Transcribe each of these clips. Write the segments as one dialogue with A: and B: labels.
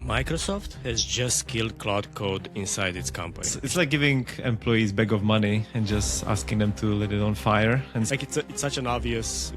A: Microsoft has just killed Claude Code inside its company.
B: It's like giving employees a bag of money and just asking them to let it on fire. And
A: Like it's such an obvious,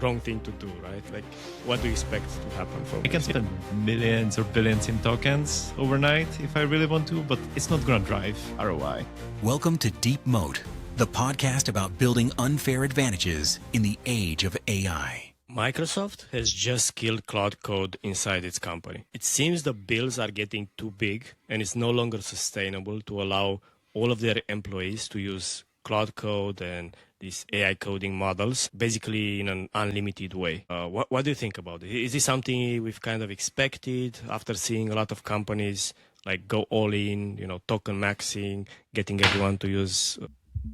A: wrong thing to do, right? Like, what do you expect to happen from
B: I can spend millions or billions in tokens overnight if I really want to, but it's not going to drive ROI.
C: Welcome to Deep Moat, the podcast about building unfair advantages in the age of AI.
A: Microsoft has just killed Claude Code inside its company. It seems the bills are getting too big and it's no longer sustainable to allow all of their employees to use Claude Code and these AI coding models basically in an unlimited way. What do you think about it? Is this something we've kind of expected after seeing a lot of companies like go all in, token maxing, getting everyone to use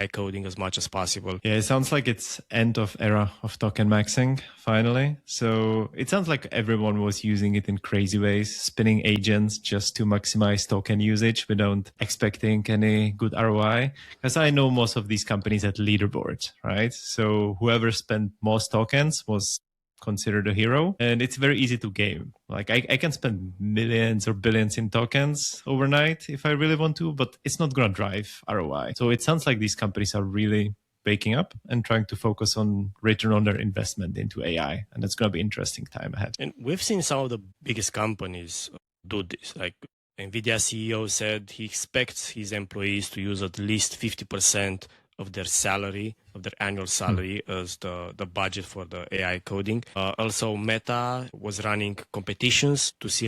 A: AI coding as much as possible?
B: Yeah, it sounds like it's end of era of token maxing, finally. So it sounds like everyone was using it in crazy ways, spinning agents just to maximize token usage without expecting any good ROI. Because I know most of these companies had leaderboards, right? So whoever spent most tokens was considered a hero, and it's very easy to game. Like I can spend millions or billions in tokens overnight if I really want to, but it's not going to drive ROI. So it sounds like these companies are really waking up and trying to focus on return on their investment into AI, and that's going to be interesting time ahead.
A: And we've seen some of the biggest companies do this. Like Nvidia CEO said he expects his employees to use at least 50% of their salary, of their annual salary as the budget for the AI coding. Also, Meta was running competitions to see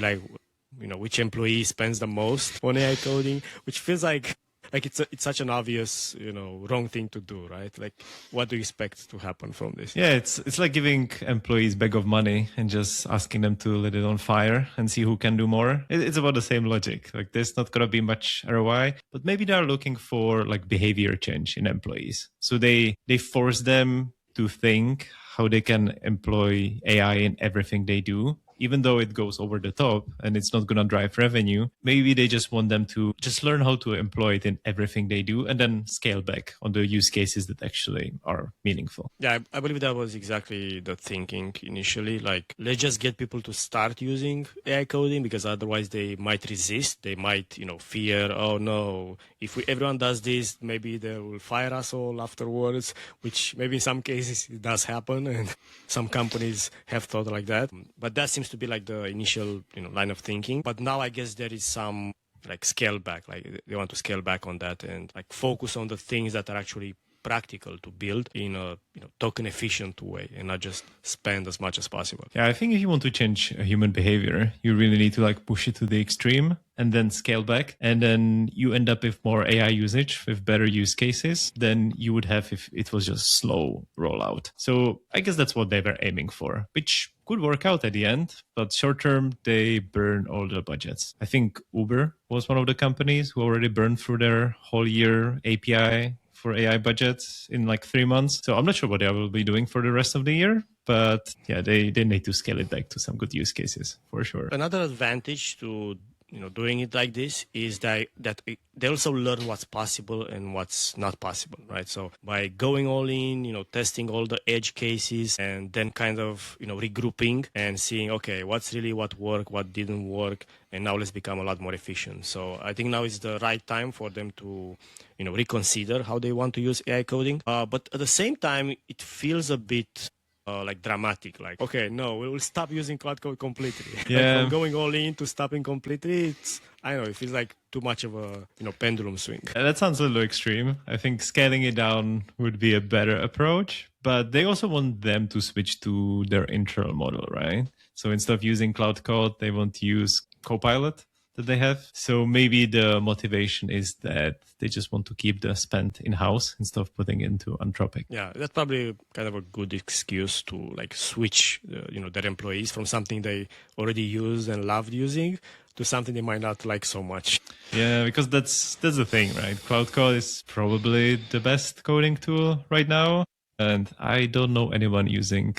A: which employee spends the most on AI coding, which feels like it's such an obvious, wrong thing to do, right? Like, what do you expect to happen from this?
B: Yeah, it's like giving employees a bag of money and just asking them to let it on fire and see who can do more. It's about the same logic. Like, there's not going to be much ROI, but maybe they're looking for like behavior change in employees. So they force them to think how they can employ AI in everything they do. Even though it goes over the top and it's not going to drive revenue, maybe they just want them to just learn how to employ it in everything they do and then scale back on the use cases that actually are meaningful.
A: Yeah, I believe that was exactly the thinking initially. Like, let's just get people to start using AI coding because otherwise they might resist. They might, fear, oh no, if everyone does this, maybe they will fire us all afterwards, which maybe in some cases it does happen. And some companies have thought like that. But that seems to be like the initial line of thinking. But now I guess there is some like scale back, like they want to scale back on that and like focus on the things that are actually practical to build in a token efficient way and not just spend as much as possible.
B: Yeah, I think if you want to change human behavior, you really need to like push it to the extreme and then scale back. And then you end up with more AI usage with better use cases than you would have if it was just slow rollout. So I guess that's what they were aiming for, which could work out at the end, but short term, they burn all the budgets. I think Uber was one of the companies who already burned through their whole year API for AI budgets in like 3 months. So I'm not sure what they will be doing for the rest of the year, but yeah, they need to scale it back to some good use cases for sure.
A: Another advantage to doing it like this is that they also learn what's possible and what's not possible, right? So by going all in, testing all the edge cases and then kind of, regrouping and seeing, okay, what worked, what didn't work, and now let's become a lot more efficient. So I think now is the right time for them to, reconsider how they want to use AI coding. But at the same time, it feels a bit like dramatic, like, okay, no, we will stop using Claude Code completely.
B: Yeah.
A: Like from going all in to stopping completely, it feels like too much of a, pendulum swing.
B: That sounds a little extreme. I think scaling it down would be a better approach, but they also want them to switch to their internal model, right? So instead of using Claude Code, they want to use Copilot that they have. So maybe the motivation is that they just want to keep the spend in-house instead of putting it into Anthropic.
A: Yeah, that's probably kind of a good excuse to like switch, their employees from something they already use and loved using to something they might not like so much.
B: Yeah, because that's the thing, right? Claude Code is probably the best coding tool right now, and I don't know anyone using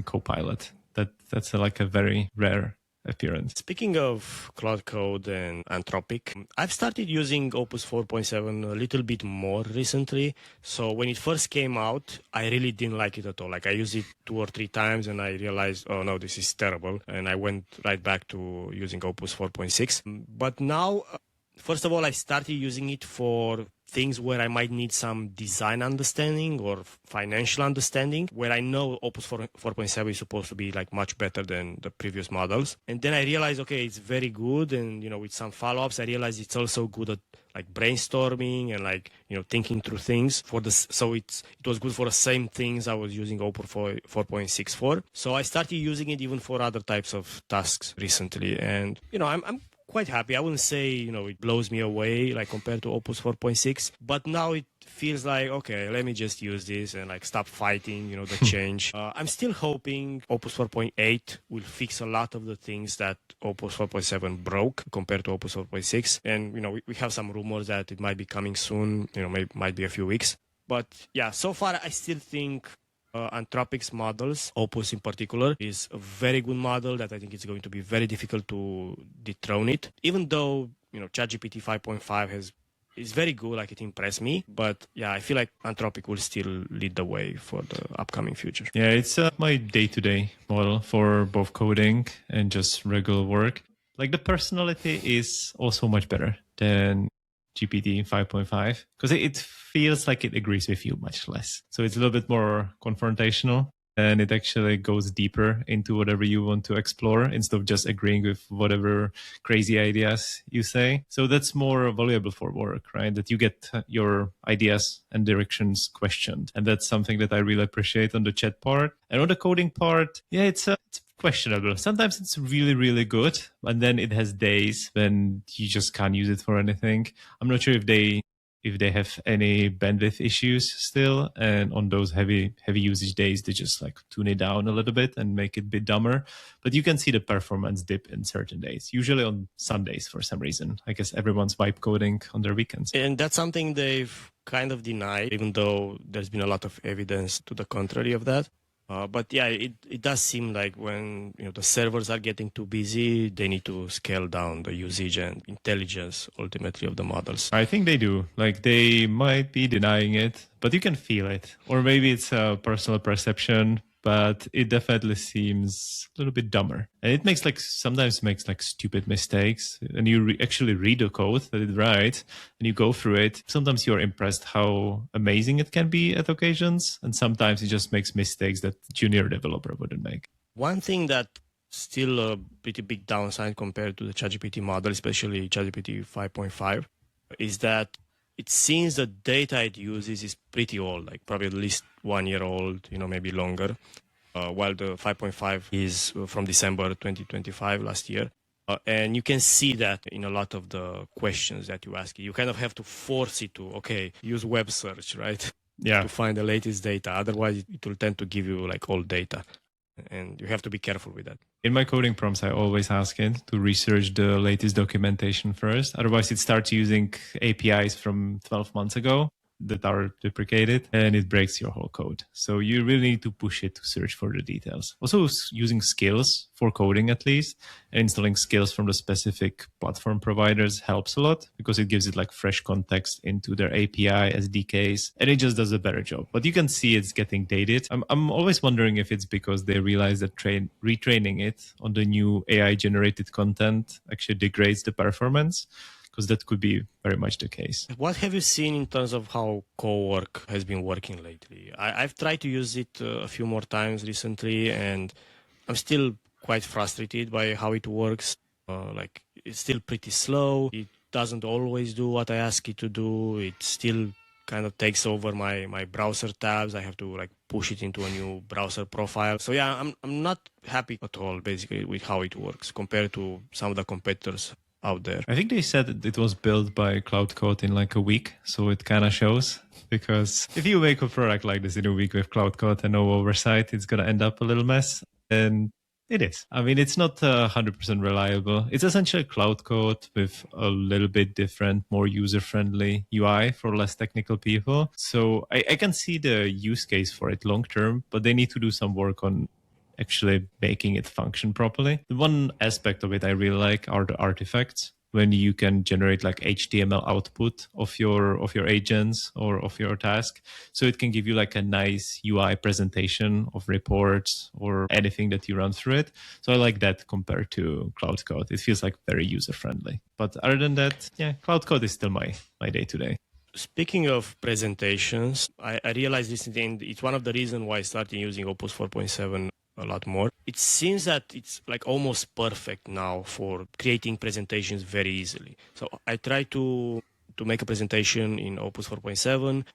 B: Copilot. That's like a very rare appearance.
A: Speaking of Claude Code and Anthropic, I've started using Opus 4.7 a little bit more recently. So when it first came out, I really didn't like it at all. Like I used it 2 or 3 times and I realized, oh no, this is terrible. And I went right back to using Opus 4.6. But now, first of all, I started using it for things where I might need some design understanding or financial understanding, where I know Opus 4.7 is supposed to be like much better than the previous models. And then I realized, okay, it's very good. And, with some follow-ups, I realized it's also good at like brainstorming and like, thinking through things for this. So it was good for the same things I was using Opus 4.6 for. So I started using it even for other types of tasks recently. And, I'm quite happy. I wouldn't say, it blows me away like compared to Opus 4.6, but now it feels like, okay, let me just use this and like stop fighting, the change. I'm still hoping Opus 4.8 will fix a lot of the things that Opus 4.7 broke compared to Opus 4.6. And, we have some rumors that it might be coming soon, might be a few weeks. But yeah, so far I still think Anthropic's models, Opus in particular, is a very good model that I think it's going to be very difficult to dethrone it. Even though, ChatGPT 5.5 is very good, like it impressed me. But yeah, I feel like Anthropic will still lead the way for the upcoming future.
B: Yeah, it's my day-to-day model for both coding and just regular work. Like the personality is also much better than GPT 5.5 because it feels like it agrees with you much less. So it's a little bit more confrontational and it actually goes deeper into whatever you want to explore instead of just agreeing with whatever crazy ideas you say. So that's more valuable for work, right? That you get your ideas and directions questioned. And that's something that I really appreciate on the chat part. And on the coding part, yeah, it's questionable. Sometimes it's really, really good, and then it has days when you just can't use it for anything. I'm not sure if they have any bandwidth issues still, and on those heavy usage days, they just like tune it down a little bit and make it a bit dumber. But you can see the performance dip in certain days, usually on Sundays for some reason. I guess everyone's vibe coding on their weekends.
A: And that's something they've kind of denied, even though there's been a lot of evidence to the contrary of that. But yeah, it does seem like when the servers are getting too busy, they need to scale down the usage and intelligence ultimately of the models.
B: I think they do. Like they might be denying it, but you can feel it. Or maybe it's a personal perception, but it definitely seems a little bit dumber. And it sometimes makes stupid mistakes. And you actually read the code that it writes and you go through it. Sometimes you're impressed how amazing it can be at occasions. And sometimes it just makes mistakes that junior developer wouldn't make.
A: One thing that still a pretty big downside compared to the ChatGPT model, especially ChatGPT 5.5, is that it seems the data it uses is pretty old, like probably at least 1 year old, maybe longer, while the 5.5 is from December 2025 last year. And you can see that in a lot of the questions that you ask. You kind of have to force it to, use web search, right?
B: Yeah.
A: To find the latest data. Otherwise, it will tend to give you like old data. And you have to be careful with that.
B: In my coding prompts, I always ask it to research the latest documentation first. Otherwise, it starts using APIs from 12 months ago that are deprecated and it breaks your whole code. So you really need to push it to search for the details. Also using skills for coding at least, and installing skills from the specific platform providers helps a lot because it gives it like fresh context into their API SDKs and it just does a better job. But you can see it's getting dated. I'm always wondering if it's because they realize that retraining it on the new AI generated content actually degrades the performance, because that could be very much the case.
A: What have you seen in terms of how co-work has been working lately? I've tried to use it a few more times recently, and I'm still quite frustrated by how it works. It's still pretty slow. It doesn't always do what I ask it to do. It still kind of takes over my browser tabs. I have to like push it into a new browser profile. So yeah, I'm not happy at all basically with how it works compared to some of the competitors out there.
B: I think they said that it was built by Claude Code in like a week, so it kind of shows, because if you make a product like this in a week with Claude Code and no oversight, it's going to end up a little mess. And it is. I mean, it's not 100% reliable. It's essentially Claude Code with a little bit different, more user-friendly UI for less technical people. So I can see the use case for it long term, but they need to do some work on actually making it function properly. The one aspect of it I really like are the artifacts, when you can generate like HTML output of your agents or of your task. So it can give you like a nice UI presentation of reports or anything that you run through it. So I like that compared to Claude Code. It feels like very user friendly. But other than that, yeah, Claude Code is still my day to day.
A: Speaking of presentations, I realized this and it's one of the reasons why I started using Opus 4.7 a lot more. It seems that it's like almost perfect now for creating presentations very easily. So I try to make a presentation in Opus 4.7,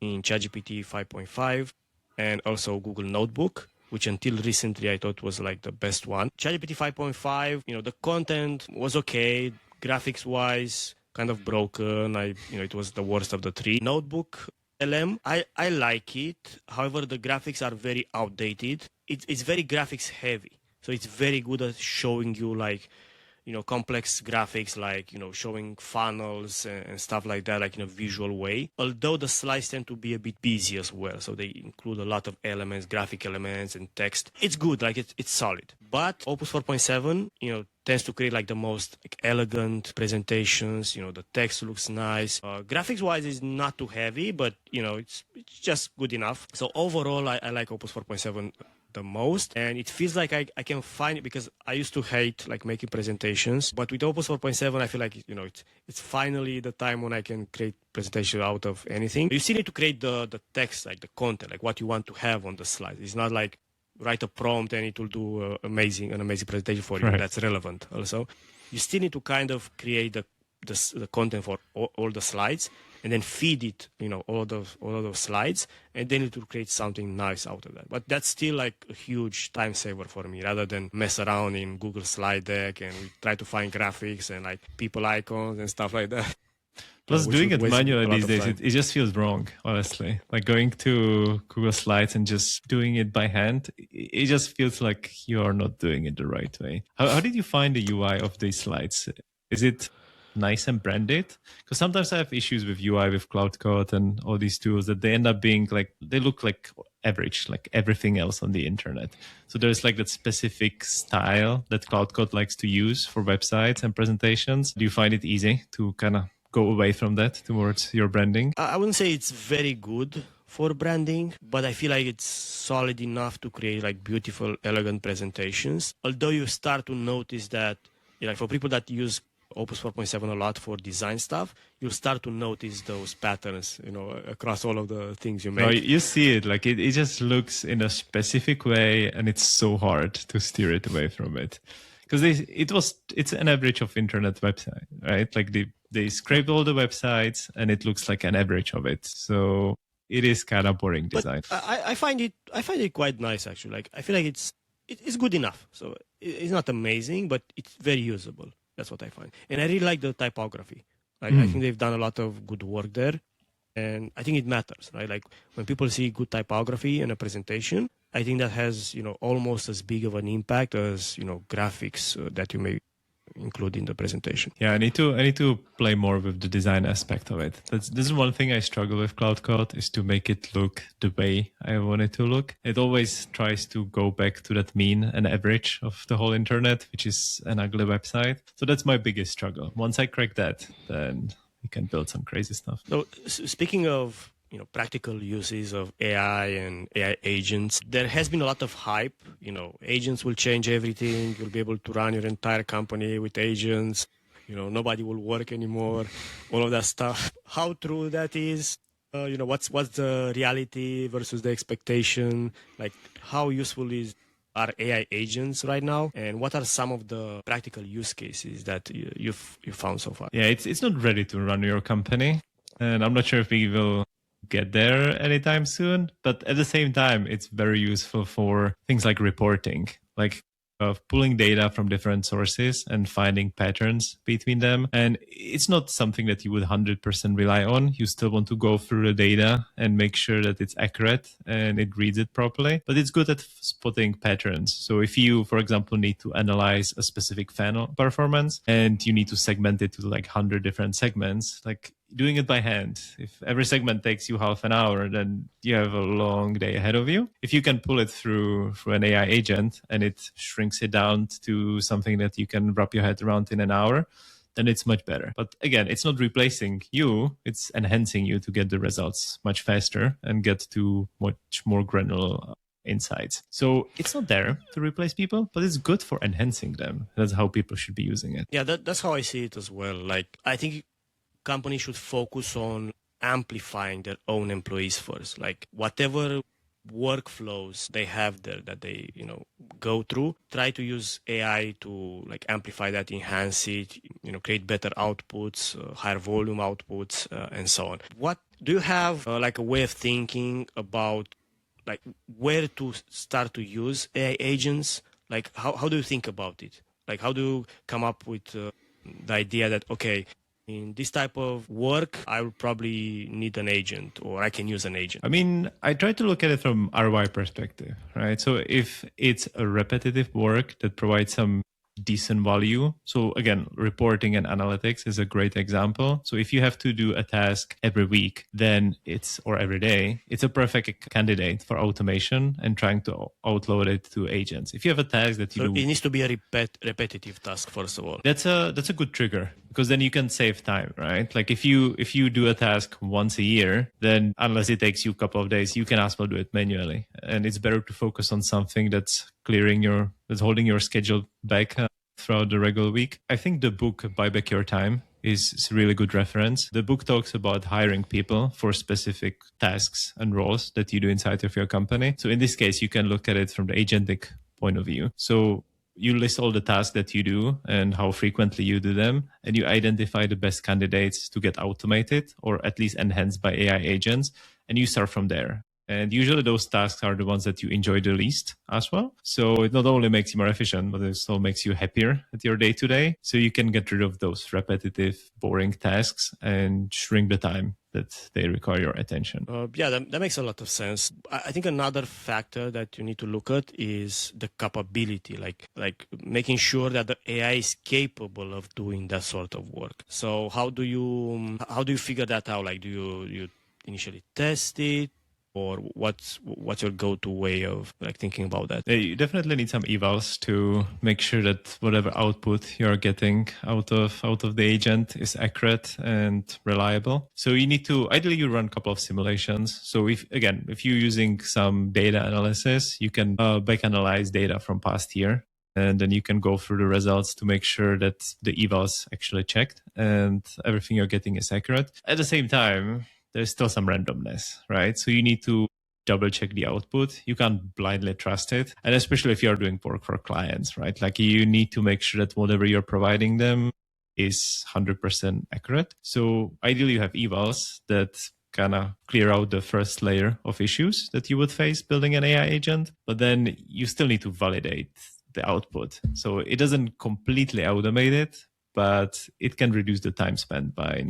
A: in ChatGPT 5.5, and also Google Notebook, which until recently I thought was like the best one. ChatGPT 5.5, the content was okay, graphics-wise, kind of broken. It was the worst of the three. Notebook LM, I like it. However, the graphics are very outdated. It's very graphics heavy. So it's very good at showing you like, complex graphics, like, showing funnels and stuff like that, like in a visual way. Although the slides tend to be a bit busy as well. So they include a lot of elements, graphic elements and text. It's good, like it's solid. But Opus 4.7, tends to create like the most elegant presentations. The text looks nice. Graphics wise is not too heavy, but it's just good enough. So overall, I like Opus 4.7 the most, and it feels like I can find it, because I used to hate like making presentations, but with Opus 4.7 I feel like it's finally the time when I can create presentation out of anything. You still need to create the text, like the content, like what you want to have on the slide. It's not like write a prompt and it will do an amazing presentation for you.
B: Right.
A: That's relevant. Also, you still need to kind of create the content for all the slides, and then feed it, all of those slides, and then it will create something nice out of that. But that's still like a huge time saver for me, rather than mess around in Google Slide Deck and we try to find graphics and like people icons and stuff like that.
B: Plus, doing it manually these days,
A: time.
B: it just feels wrong, honestly. Like going to Google Slides and just doing it by hand, it just feels like you are not doing it the right way. How did you find the UI of these slides? Is it nice and branded? Because sometimes I have issues with UI, with Claude Code and all these tools, that they end up being like, they look like average, like everything else on the internet. So there's like that specific style that Claude Code likes to use for websites and presentations. Do you find it easy to kind of go away from that towards your branding?
A: I wouldn't say it's very good for branding, but I feel like it's solid enough to create like beautiful, elegant presentations. Although you start to notice that, like for people that use Opus 4.7 a lot for design stuff, you'll start to notice those patterns, across all of the things you make.
B: No, you see it, like it just looks in a specific way, and it's so hard to steer it away from it. Because it's an average of internet website, right? Like they scraped all the websites and it looks like an average of it. So it is kind of boring design.
A: But I find it quite nice, actually. Like I feel like it's good enough. So it's not amazing, but it's very usable. That's what I find. And I really like the typography. Like I think they've done a lot of good work there. And I think it matters, right? Like when people see good typography in a presentation, I think that has, almost as big of an impact as, graphics that you may include in the presentation.
B: Yeah, I need to play more with the design aspect of it. This is one thing I struggle with Claude Code, is to make it look the way I want it to look. It always tries to go back to that mean and average of the whole internet, which is an ugly website. So that's my biggest struggle. Once I crack that, then we can build some crazy stuff.
A: So speaking of practical uses of AI and AI agents, there has been a lot of hype. Agents will change everything. You'll be able to run your entire company with agents. Nobody will work anymore. All of that stuff. How true that is? What's the reality versus the expectation? Like, how useful are AI agents right now, and what are some of the practical use cases that you've found so far?
B: Yeah, it's not ready to run your company, and I'm not sure if we will get there anytime soon. But at the same time, it's very useful for things like reporting, like pulling data from different sources and finding patterns between them. And it's not something that you would 100% rely on. You still want to go through the data and make sure that it's accurate and it reads it properly. But it's good at spotting patterns. So if you, for example, need to analyze a specific funnel performance and you need to segment it to like 100 different segments, like doing it by hand, if every segment takes you half an hour, then you have a long day ahead of you. If you can pull it through an AI agent and it shrinks it down to something that you can wrap your head around in an hour, then it's much better. But again, it's not replacing you, it's enhancing you to get the results much faster and get to much more granular insights. So it's not there to replace people, but it's good for enhancing them. That's how people should be using it.
A: Yeah, that's how I see it as well. Like, I think companies should focus on amplifying their own employees first. Like, whatever workflows they have there that they go through, try to use AI to like amplify that, enhance it, create better outputs, higher volume outputs, and so on. What do you have like a way of thinking about like where to start to use AI agents? Like how do you think about it? Like how do you come up with the idea that, okay, in this type of work, I will probably need an agent, or I can use an agent?
B: I mean, I try to look at it from ROI perspective, right? So if it's a repetitive work that provides some decent value. So again, reporting and analytics is a great example. So if you have to do a task every week, then or every day, it's a perfect candidate for automation and trying to outload it to agents. If you have a task that you do,
A: it needs to be a repetitive task, first of all.
B: That's a good trigger, because then you can save time, right? Like if you do a task once a year, then unless it takes you a couple of days, you can as well do it manually. And it's better to focus on something that's that's holding your schedule back throughout the regular week. I think the book Buy Back Your Time is a really good reference. The book talks about hiring people for specific tasks and roles that you do inside of your company. So in this case, you can look at it from the agentic point of view. So you list all the tasks that you do and how frequently you do them, and you identify the best candidates to get automated or at least enhanced by AI agents, and you start from there. And usually those tasks are the ones that you enjoy the least as well. So it not only makes you more efficient, but it also makes you happier at your day to day. So you can get rid of those repetitive, boring tasks and shrink the time that they require your attention.
A: Yeah, that makes a lot of sense. I think another factor that you need to look at is the capability, like making sure that the AI is capable of doing that sort of work. So how do you figure that out? Like, do you initially test it? Or what's your go-to way of like thinking about that?
B: You definitely need some evals to make sure that whatever output you're getting out of the agent is accurate and reliable. So you need to ideally you run a couple of simulations. So if you're using some data analysis, you can back analyze data from past year. And then you can go through the results to make sure that the evals actually checked and everything you're getting is accurate. At the same time, there's still some randomness, right? So you need to double check the output. You can't blindly trust it. And especially if you're doing work for clients, right? Like you need to make sure that whatever you're providing them is 100% accurate. So ideally you have evals that kind of clear out the first layer of issues that you would face building an AI agent, but then you still need to validate the output. So it doesn't completely automate it, but it can reduce the time spent by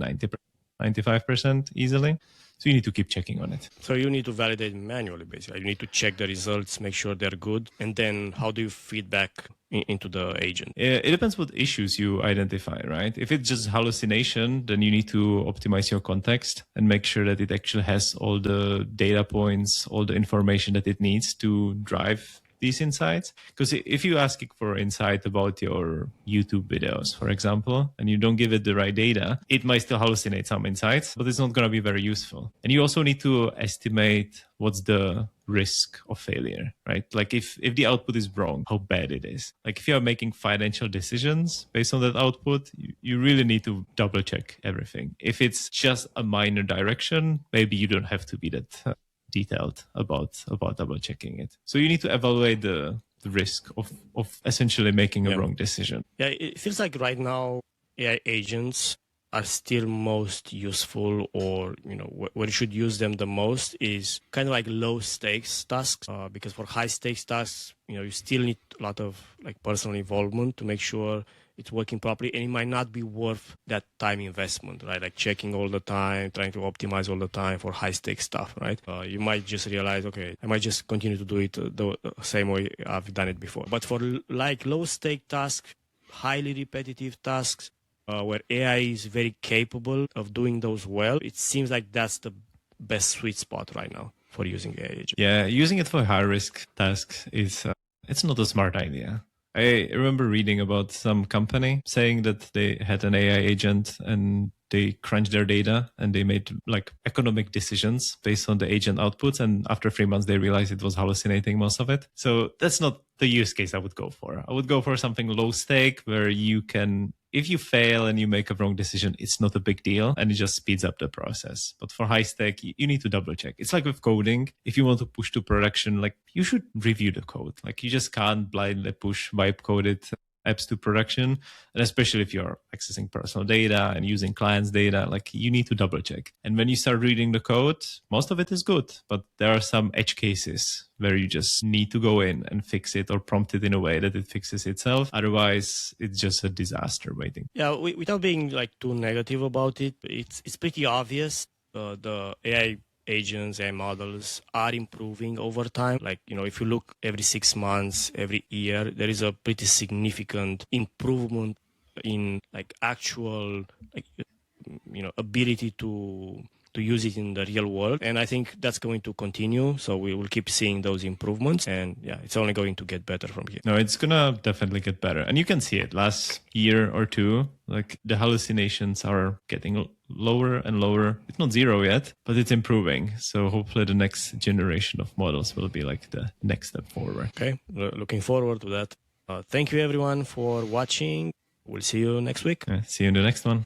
B: 95% easily. So you need to keep checking on it.
A: So you need to validate manually, basically. You need to check the results, make sure they're good. And then how do you feed back into the agent?
B: It depends what issues you identify, right? If it's just hallucination, then you need to optimize your context and make sure that it actually has all the data points, all the information that it needs to drive these insights. Because if you ask it for insight about your YouTube videos, for example, and you don't give it the right data, it might still hallucinate some insights, but it's not going to be very useful. And you also need to estimate what's the risk of failure, right? Like if the output is wrong, how bad it is. Like if you're making financial decisions based on that output, you really need to double check everything. If it's just a minor direction, maybe you don't have to be that detailed about double checking it. So you need to evaluate the risk of essentially making a wrong decision.
A: Yeah, it feels like right now AI agents are still most useful, or where you should use them the most is kind of like low stakes tasks, because for high stakes tasks, you still need a lot of like personal involvement to make sure it's working properly, and it might not be worth that time investment, right? Like checking all the time, trying to optimize all the time for high stakes stuff, right? You might just realize, okay, I might just continue to do it the same way I've done it before. But for like low stake tasks, highly repetitive tasks, where AI is very capable of doing those well, it seems like that's the best sweet spot right now for using AI agents.
B: Yeah, using it for high risk tasks is it's not a smart idea. I remember reading about some company saying that they had an AI agent and they crunched their data and they made like economic decisions based on the agent outputs. And after 3 months, they realized it was hallucinating most of it. So that's not the use case I would go for. I would go for something low stake where you can, if you fail and you make a wrong decision, it's not a big deal and it just speeds up the process. But for high stake, you need to double check. It's like with coding. If you want to push to production, like you should review the code. Like you just can't blindly push vibe coded apps to production. And especially if you're accessing personal data and using clients' data, like you need to double check. And when you start reading the code, most of it is good, but there are some edge cases where you just need to go in and fix it or prompt it in a way that it fixes itself. Otherwise, it's just a disaster waiting.
A: Yeah, without being like too negative about it, it's pretty obvious the AI agents and models are improving over time. Like, if you look every 6 months, every year, there is a pretty significant improvement in like actual, like, ability to use it in the real world. And I think that's going to continue. So we will keep seeing those improvements. And yeah, it's only going to get better from here.
B: No, it's going to definitely get better. And you can see it last year or two, like the hallucinations are getting lower and lower. It's not zero yet, but it's improving. So hopefully the next generation of models will be like the next step forward.
A: Okay. Looking forward to that. Thank you everyone for watching. We'll see you next week.
B: See you in the next one.